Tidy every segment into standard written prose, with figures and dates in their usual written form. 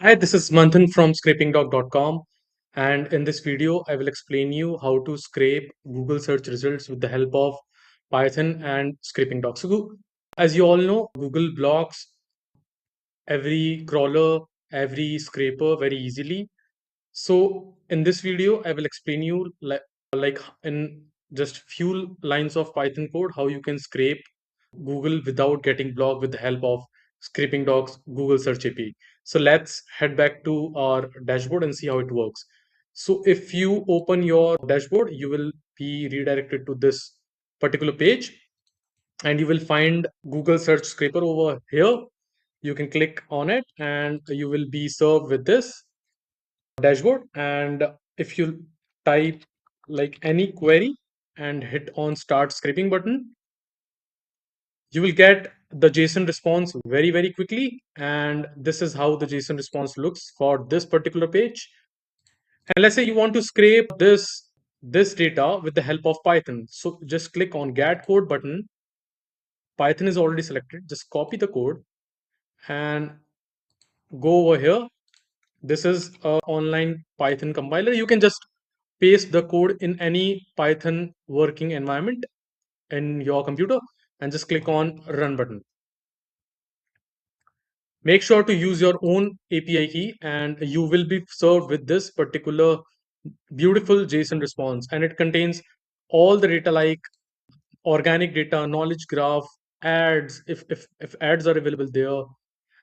Hi, this is Manthan from Scrapingdog.com, and in this video I will explain you how to scrape Google search results with the help of Python and Scrapingdog. So as you all know, Google blocks every crawler, every scraper very easily. So in this video I will explain you like in just few lines of Python code how you can scrape Google without getting blocked with the help of Scrapingdog's Google Search API. So let's head back to our dashboard and see how it works. So if you open your dashboard, you will be redirected to this particular page and you will find Google Search Scraper over here. You can click on it and you will be served with this dashboard. And if you type like any query and hit on start scraping button, you will get the JSON response very quickly. And this is how the JSON response looks for this particular page. And let's say you want to scrape this data with the help of Python. So just click on get code button. Python is already selected. Just copy the code and go over here. This is a online Python compiler. You can just paste the code in any Python working environment in your computer and just click on run button. Make sure to use your own API key and you will be served with this particular beautiful JSON response, and it contains all the data like organic data, knowledge graph, ads, if ads are available there,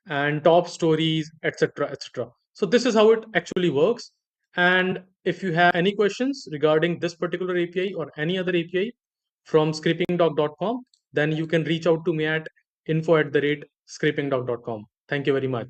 and top stories, etc., etc. So this is how it actually works. And if you have any questions regarding this particular API or any other API from scrapingdog.com, then you can reach out to me at info@scrapingdog.com. Thank you very much.